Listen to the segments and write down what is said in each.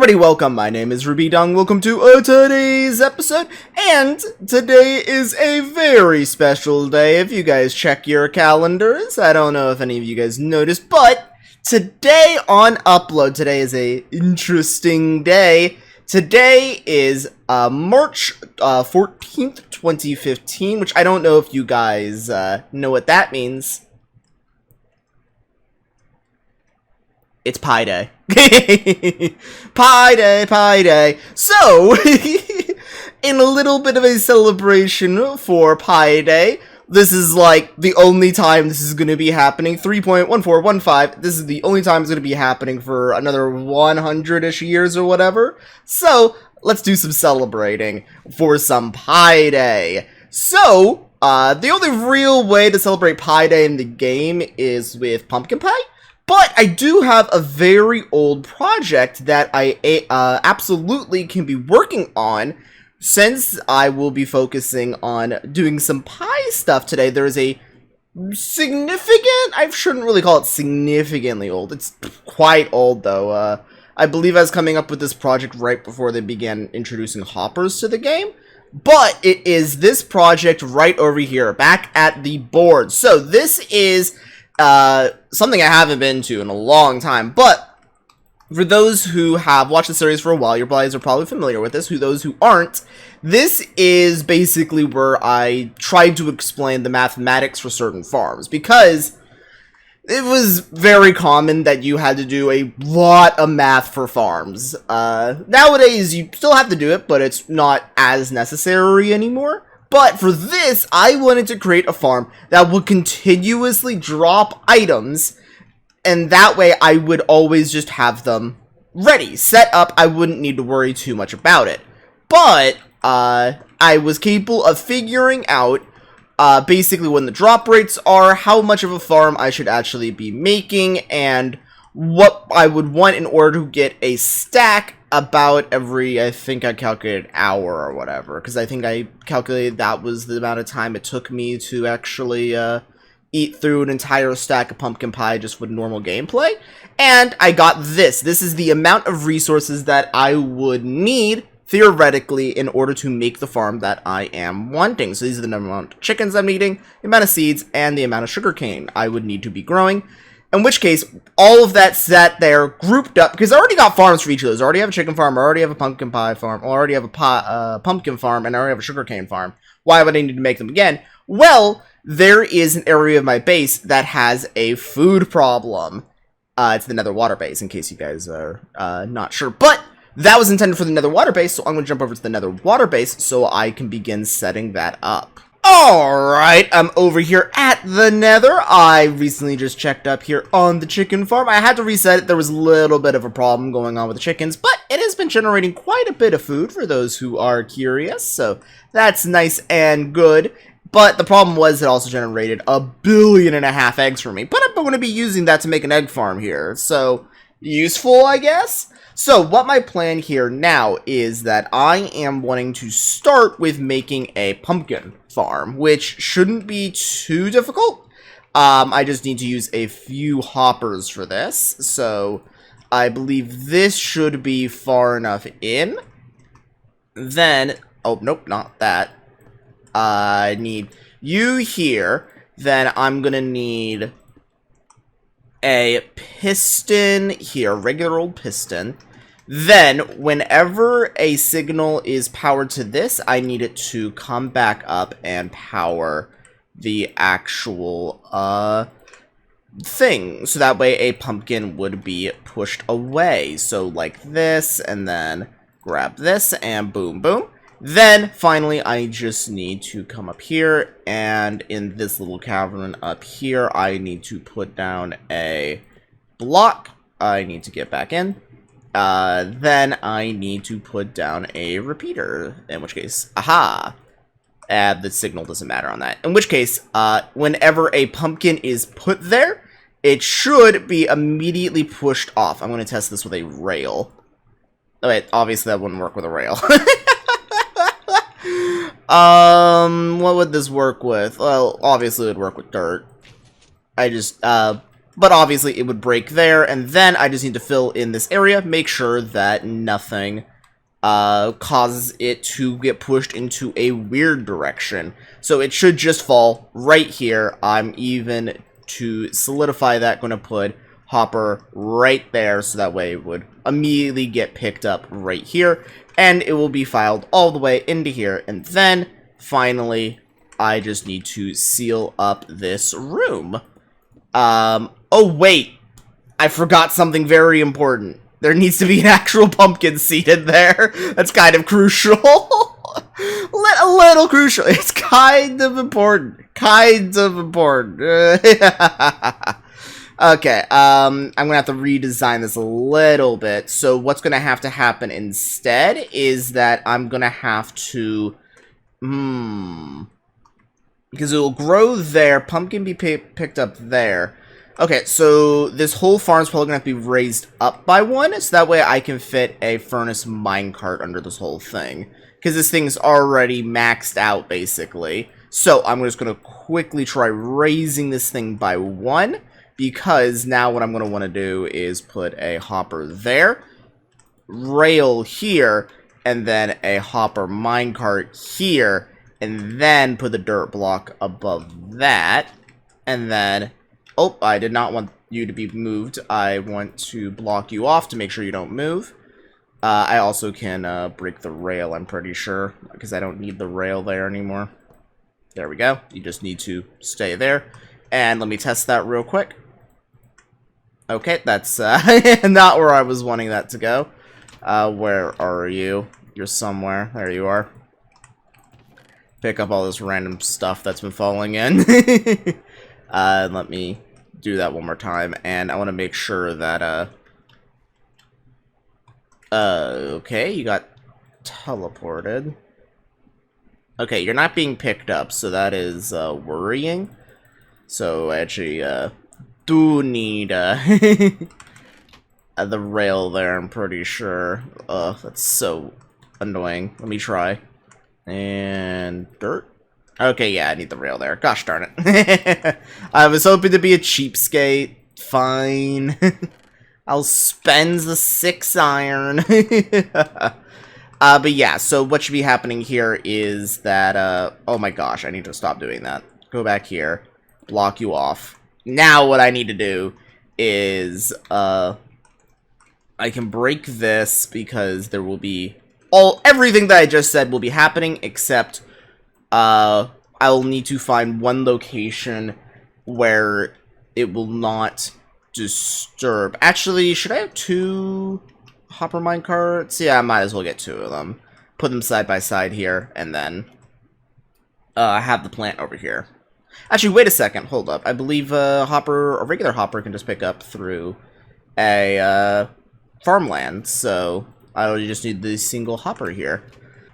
everybody, welcome. My name is Rubydung. Welcome to today's episode, and today is a very special day. If you guys check your calendars, I don't know if any of you guys noticed, but today on upload, today is a interesting day. Today is March 14th, 2015, which I don't know if you guys know what that means. It's Pi Day. Pi Day. So, in a little bit of a celebration for Pi Day, this is like the only time this is going to be happening. 3.1415. This is the only time it's going to be happening for another 100-ish years or whatever. So, let's do some celebrating for some Pi Day. So, the only real way to celebrate Pi Day in the game is with pumpkin pie. But I do have a very old project that I absolutely can be working on, since I will be focusing on doing some pie stuff today. There is a significant, I shouldn't really call it significantly old, it's quite old though. I believe I was coming up with this project right before they began introducing hoppers to the game. But it is this project right over here, back at the board. So this is something I haven't been to in a long time, but for those who have watched the series for a while, you guys are probably familiar with this. Those who aren't, this is basically where I tried to explain the mathematics for certain farms, because it was very common that you had to do a lot of math for farms. Nowadays, you still have to do it, but it's not as necessary anymore. But for this, I wanted to create a farm that would continuously drop items, and that way I would always just have them ready, set up. I wouldn't need to worry too much about it. But I was capable of figuring out basically when the drop rates are, how much of a farm I should actually be making, and what I would want in order to get a stack about every, I think I calculated hour or whatever, because I think I calculated that was the amount of time it took me to actually eat through an entire stack of pumpkin pie just with normal gameplay. And I got this. This is the amount of resources that I would need, theoretically, in order to make the farm that I am wanting. So these are the amount of chickens I'm eating, the amount of seeds, and the amount of sugarcane I would need to be growing. In which case, all of that sat there, grouped up, because I already got farms for each of those. I already have a chicken farm, I already have a pumpkin pie farm, I already have a pumpkin farm, and I already have a sugarcane farm. Why would I need to make them again? Well, there is an area of my base that has a food problem. It's the nether water base, in case you guys are not sure. But that was intended for the nether water base, so I'm going to jump over to the nether water base so I can begin setting that up. Alright, I'm over here at the nether. I recently just checked up here on the chicken farm. I had to reset it. There was a little bit of a problem going on with the chickens, but it has been generating quite a bit of food for those who are curious, so that's nice and good. But the problem was it also generated 1.5 billion eggs for me, but I'm going to be using that to make an egg farm here, so useful, I guess? So what my plan here now is that I am wanting to start with making a pumpkin farm, which shouldn't be too difficult. I just need to use a few hoppers for this. So I believe this should be far enough in. Then, oh, nope, not that. I need you here. Then I'm going to need a piston here, regular old piston. Then, whenever a signal is powered to this, I need it to come back up and power the actual thing. So that way a pumpkin would be pushed away. So like this, and then grab this, and boom, boom. Then, finally, I just need to come up here, and in this little cavern up here, I need to put down a block. I need to get back in. Then I need to put down a repeater, in which case, aha! The signal doesn't matter on that. In which case, whenever a pumpkin is put there, it should be immediately pushed off. I'm going to test this with a rail. Oh, wait, obviously that wouldn't work with a rail. What would this work with? Well, obviously it would work with dirt. I just, but obviously it would break there, and then I just need to fill in this area, make sure that nothing causes it to get pushed into a weird direction. So it should just fall right here. I'm even, to solidify that, going to put hopper right there, so that way it would immediately get picked up right here, and it will be filed all the way into here. And then, finally, I just need to seal up this room. Oh wait, I forgot something very important. There needs to be an actual pumpkin seated there. That's kind of crucial. A little crucial. It's kind of important. Kind of important. Okay, I'm gonna have to redesign this a little bit. So what's gonna have to happen instead is that I'm gonna have to... because it will grow there, pumpkin be picked up there. Okay, so this whole farm is probably going to have to be raised up by one, so that way I can fit a furnace minecart under this whole thing. Because this thing's already maxed out, basically. So I'm just going to quickly try raising this thing by one, because now what I'm going to want to do is put a hopper there, rail here, and then a hopper minecart here, and then put the dirt block above that, and then... Oh, I did not want you to be moved. I want to block you off to make sure you don't move. I also can break the rail, I'm pretty sure, because I don't need the rail there anymore. There we go. You just need to stay there. And let me test that real quick. Okay, that's not where I was wanting that to go. Where are you? You're somewhere. There you are. Pick up all this random stuff that's been falling in. Let me do that one more time, and I want to make sure that, okay, you got teleported. Okay, you're not being picked up, so that is, worrying. So, I actually, do need, the rail there, I'm pretty sure. That's so annoying. Let me try. And dirt. Okay, yeah, I need the rail there. Gosh darn it. I was hoping to be a cheapskate. Fine. I'll spend the 6 iron. But yeah, so what should be happening here is that, oh my gosh, I need to stop doing that. Go back here. Block you off. Now what I need to do is, I can break this because there will be... everything that I just said will be happening, except... I'll need to find one location where it will not disturb. Actually, should I have 2 hopper minecarts? Yeah, I might as well get 2 of them. Put them side by side here, and then have the plant over here. Actually, wait a second. Hold up. I believe a regular hopper can just pick up through a farmland, so I just need the single hopper here.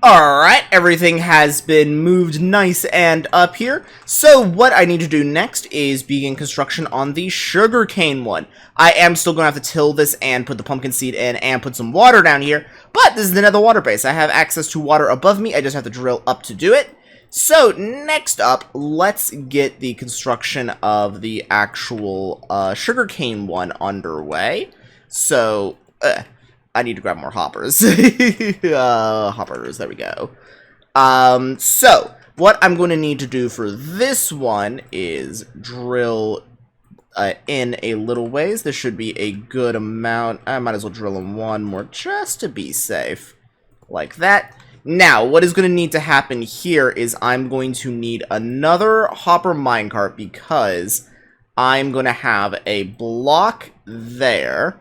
Alright, everything has been moved nice and up here. So what I need to do next is begin construction on the sugarcane one. I am still going to have to till this and put the pumpkin seed in and put some water down here. But this is another water base. I have access to water above me. I just have to drill up to do it. So next up, let's get the construction of the actual sugarcane one underway. So... I need to grab more hoppers. Hoppers, there we go. So, what I'm going to need to do for this one is drill in a little ways. This should be a good amount. I might as well drill in one more just to be safe. Like that. Now, what is going to need to happen here is I'm going to need another hopper minecart because I'm going to have a block there.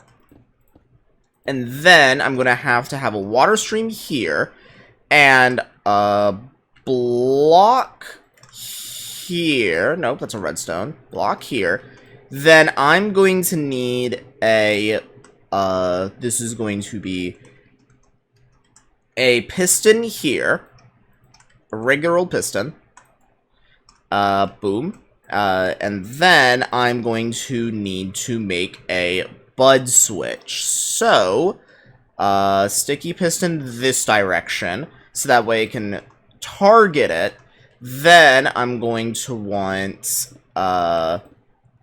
And then I'm going to have a water stream here, and a block here. Nope, that's a redstone. Block here. Then I'm going to need a, this is going to be a piston here. A regular old piston. Boom. And then I'm going to need to make a bud switch. So, sticky piston this direction, so that way it can target it. Then I'm going to want,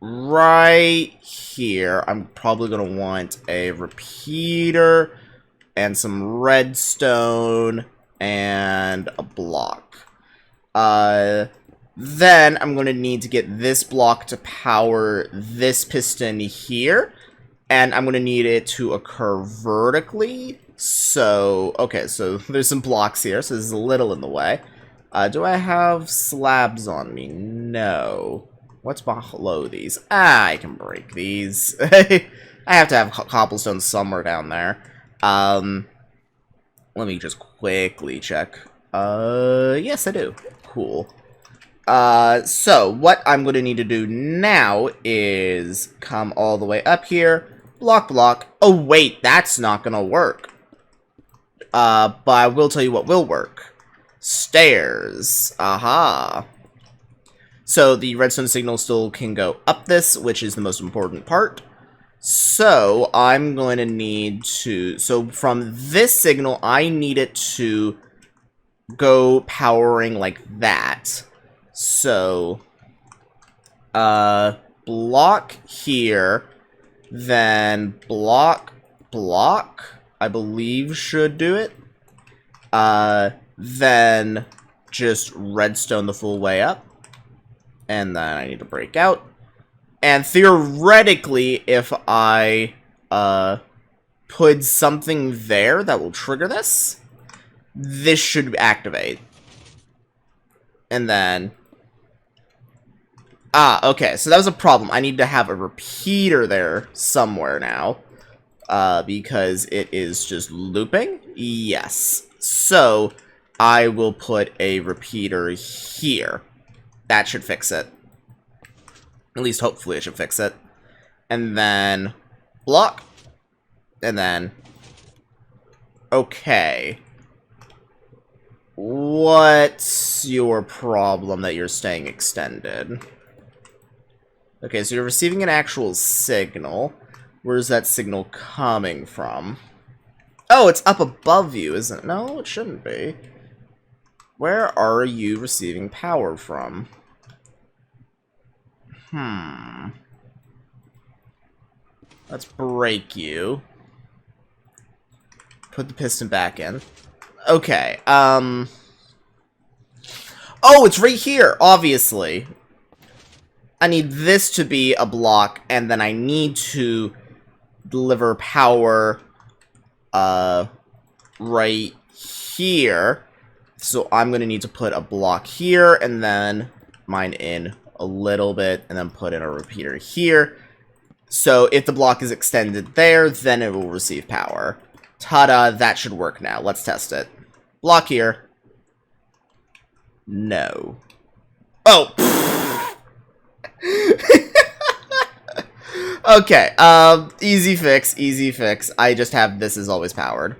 right here, I'm probably going to want a repeater and some redstone and a block. Then I'm going to need to get this block to power this piston here. And I'm going to need it to occur vertically. So, okay, so there's some blocks here, so this is a little in the way. Do I have slabs on me? No. What's below these? Ah, I can break these. I have to have cobblestone somewhere down there. Let me just quickly check. Yes, I do. Cool. So, what I'm going to need to do now is come all the way up here. Block, block. Oh, wait, that's not going to work. But I will tell you what will work. Stairs. Aha. So, the redstone signal still can go up this, which is the most important part. So, I'm going to need to... So, from this signal, I need it to go powering like that. So, block here, then block, block, I believe should do it. Then just redstone the full way up. And then I need to break out. And theoretically, if I, put something there that will trigger this, this should activate. And then... Ah, okay, so that was a problem. I need to have a repeater there somewhere now. Because it is just looping. Yes. So, I will put a repeater here. That should fix it. At least, hopefully, it should fix it. And then... block. And then... okay. What's your problem that you're staying extended? Okay, so you're receiving an actual signal. Where's that signal coming from? Oh, it's up above you, isn't it? No, it shouldn't be. Where are you receiving power from? Let's break you. Put the piston back in. Okay, oh, it's right here, obviously. I need this to be a block, and then I need to deliver power, right here. So I'm going to need to put a block here, and then mine in a little bit, and then put in a repeater here. So if the block is extended there, then it will receive power. Ta-da, that should work now. Let's test it. Block here. No. Oh! Okay, easy fix, easy fix. I just have this is always powered.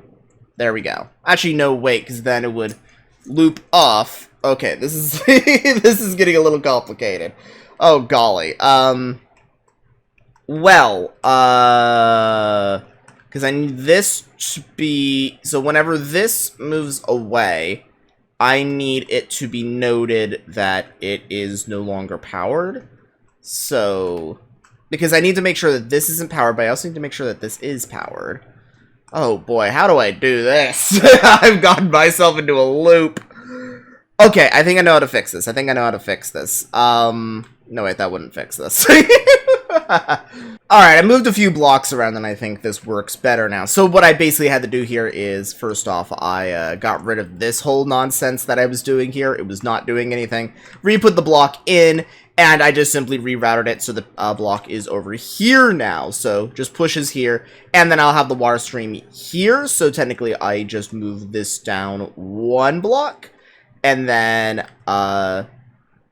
There we go. Actually, no, wait, because then it would loop off. Okay, this is this is getting a little complicated. Oh, golly. Well, because I need this to be... So whenever this moves away, I need it to be noted that it is no longer powered. So... because I need to make sure that this isn't powered, but I also need to make sure that this is powered. Oh boy, how do I do this? I've gotten myself into a loop. Okay, I think I know how to fix this. No, wait, that wouldn't fix this. Alright, I moved a few blocks around and I think this works better now. So what I basically had to do here is, first off, I got rid of this whole nonsense that I was doing here. It was not doing anything. Re-put the block in, and I just simply rerouted it so the block is over here now. So just pushes here, and then I'll have the water stream here. So technically I just move this down one block, and then,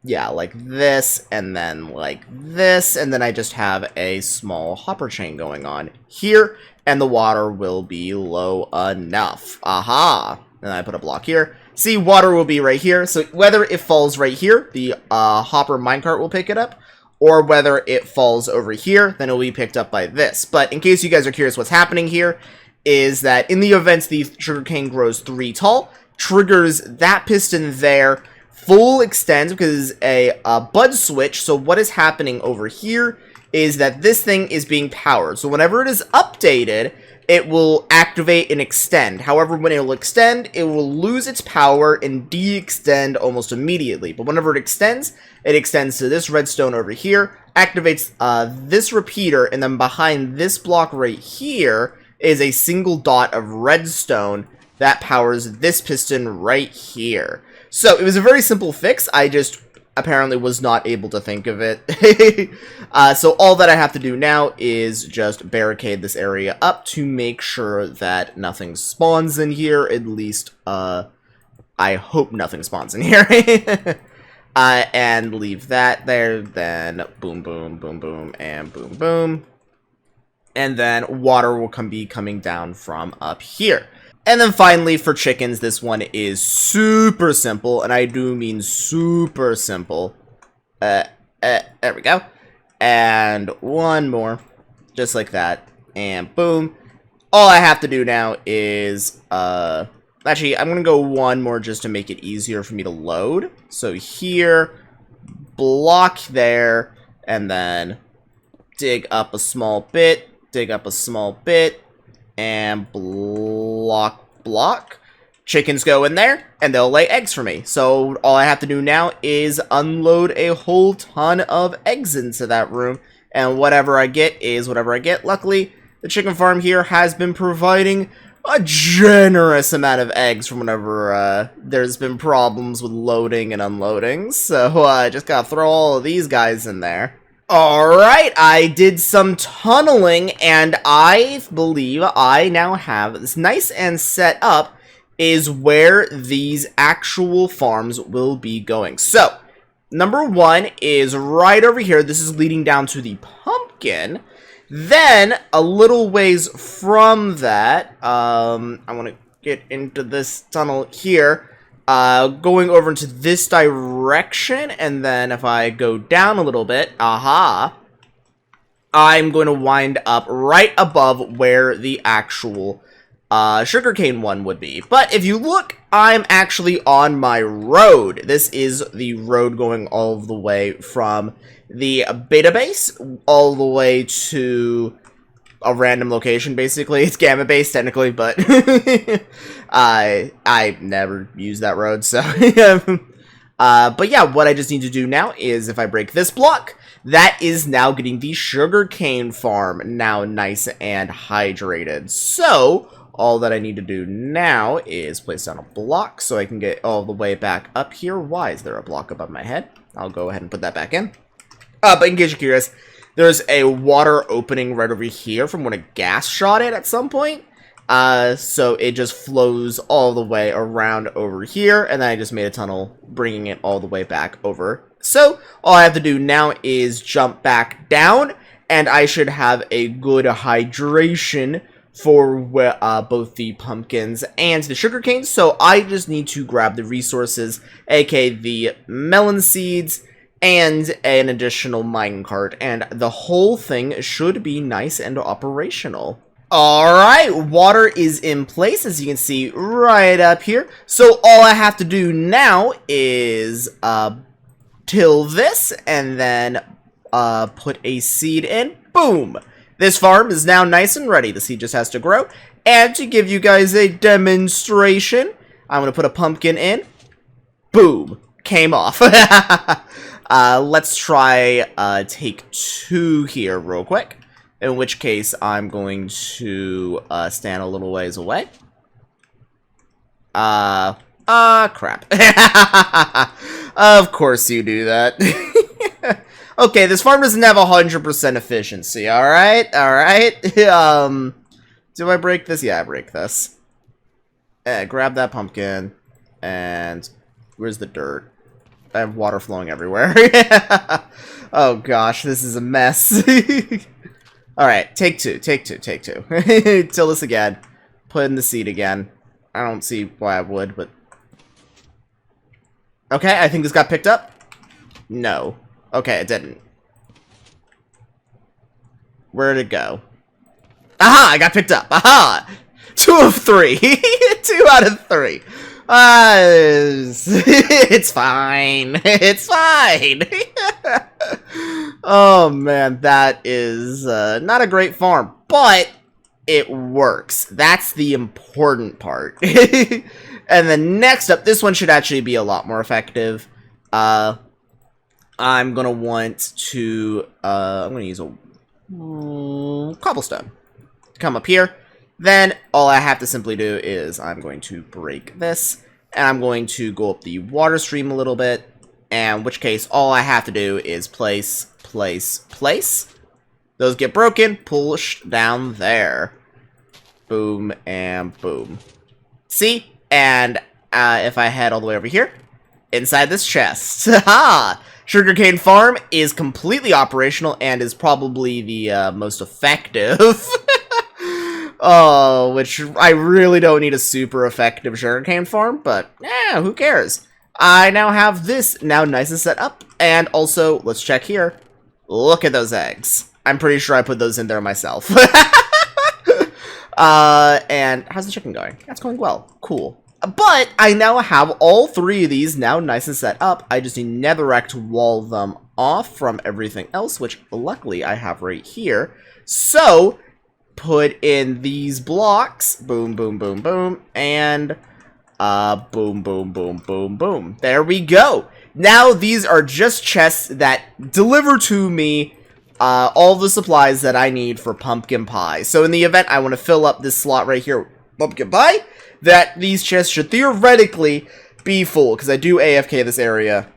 yeah, like this, and then like this, and then I just have a small hopper chain going on here, and the water will be low enough. Aha! And I put a block here. See, water will be right here, so whether it falls right here, the hopper minecart will pick it up, or whether it falls over here, then it will be picked up by this. But in case you guys are curious what's happening here, is that in the event the sugarcane grows 3 tall, triggers that piston there, full extends because a bud switch. So what is happening over here is that this thing is being powered. So whenever it is updated, it will activate and extend. However, when it will extend, it will lose its power and de-extend almost immediately. But whenever it extends to this redstone over here, activates this repeater, and then behind this block right here is a single dot of redstone that powers this piston right here. So it was a very simple fix. I just apparently was not able to think of it. So all that I have to do now is just barricade this area up to make sure that nothing spawns in here. At least, I hope nothing spawns in here. And leave that there. Then boom, boom, boom, boom, and boom, boom. And then water will be coming down from up here. And then finally, for chickens, this one is super simple, and I do mean super simple. There we go. And one more, just like that, and boom. All I have to do now is, actually, I'm gonna go one more just to make it easier for me to load. So here, block there, and then dig up a small bit, and block. Chickens go in there, and they'll lay eggs for me. So all I have to do now is unload a whole ton of eggs into that room, and whatever I get is whatever I get. Luckily, the chicken farm here has been providing a generous amount of eggs from whenever there's been problems with loading and unloading. So I just gotta throw all of these guys in there. Alright, I did some tunneling, and I believe I now have this nice and set up is where these actual farms will be going. So, number one is right over here. This is leading down to the pumpkin. Then, a little ways from that, I want to get into this tunnel here. Going over into this direction, and then if I go down a little bit, I'm going to wind up right above where the actual sugarcane one would be. But if you look, I'm actually on my road. This is the road going all the way from the beta base all the way to a random location, basically. It's gamma base technically, but I never use that road, so but yeah, what I just need to do now is if I break this block, that is now getting the sugarcane farm now nice and hydrated. So all that I need to do now is place down a block so I can get all the way back up here. Why is there a block above my head? I'll go ahead and put that back in. But in case you're curious, there's a water opening right over here from when a gas shot it at some point. So it just flows all the way around over here, and then I just made a tunnel bringing it all the way back over. So all I have to do now is jump back down, and I should have a good hydration for both the pumpkins and the sugarcane. So I just need to grab the resources, aka the melon seeds, and an additional minecart, and the whole thing should be nice and operational. Alright, water is in place, as you can see right up here. So all I have to do now is till this, and then put a seed in. Boom! This farm is now nice and ready. The seed just has to grow. And to give you guys a demonstration, I'm going to put a pumpkin in. Boom! Came off. Let's try take 2 here real quick. In which case, I'm going to stand a little ways away. Crap. Of course you do that. Okay, this farm doesn't have 100% efficiency, alright? Alright. Do I break this? Yeah, I break this. Grab that pumpkin. And where's the dirt? I have water flowing everywhere. Oh gosh, this is a mess. Alright, take 2. Till this again. Put in the seed again. I don't see why I would, but... Okay, I think this got picked up. No. Okay, it didn't. Where'd it go? Aha! I got picked up! Aha! 2 of 3! 2 out of 3. It's fine. It's fine. Oh man, that is not a great farm, but it works. That's the important part. And then next up, this one should actually be a lot more effective. I'm gonna want to I'm gonna use a cobblestone. Come up here. Then all I have to simply do is I'm going to break this, and I'm going to go up the water stream a little bit, and in which case all I have to do is place. Those get broken, push down there. Boom and boom. See? And if I head all the way over here, inside this chest. Haha! Sugarcane Farm is completely operational and is probably the most effective. Oh, which I really don't need a super effective sugarcane farm, but who cares? I now have this now nice and set up, and also, let's check here. Look at those eggs. I'm pretty sure I put those in there myself. And how's the chicken going? That's going well. Cool. But I now have all three of these now nice and set up. I just need netherrack to wall them off from everything else, which luckily I have right here. So, put in these blocks. Boom, boom, boom, boom. And, boom, boom, boom, boom, boom. There we go. Now these are just chests that deliver to me all the supplies that I need for pumpkin pie. So in the event I want to fill up this slot right here, pumpkin pie, that these chests should theoretically be full, because I do AFK this area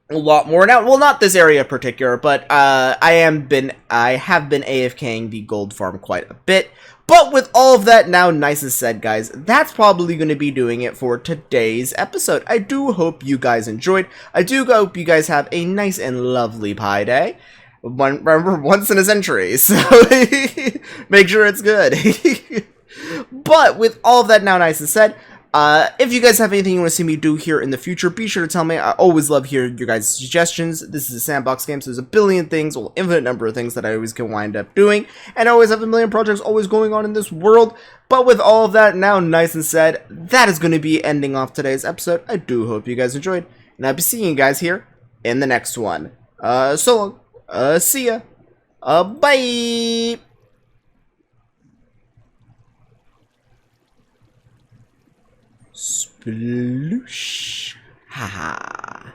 a lot more now. Well, not this area in particular, but I have been AFKing the gold farm quite a bit. But with all of that now nice and said, guys, that's probably going to be doing it for today's episode. I do hope you guys enjoyed. I do hope you guys have a nice and lovely pie day. Remember, once in a century, so make sure it's good. But with all of that now nice and said, if you guys have anything you want to see me do here in the future, be sure to tell me. I always love hearing your guys' suggestions. This is a sandbox game, so there's a billion things, well, infinite number of things that I always can wind up doing, and I always have a million projects always going on in this world. But with all of that now nice and said, that is going to be ending off today's episode. I do hope you guys enjoyed, and I'll be seeing you guys here in the next one. So long. See ya. Bye. Sploosh. Haha.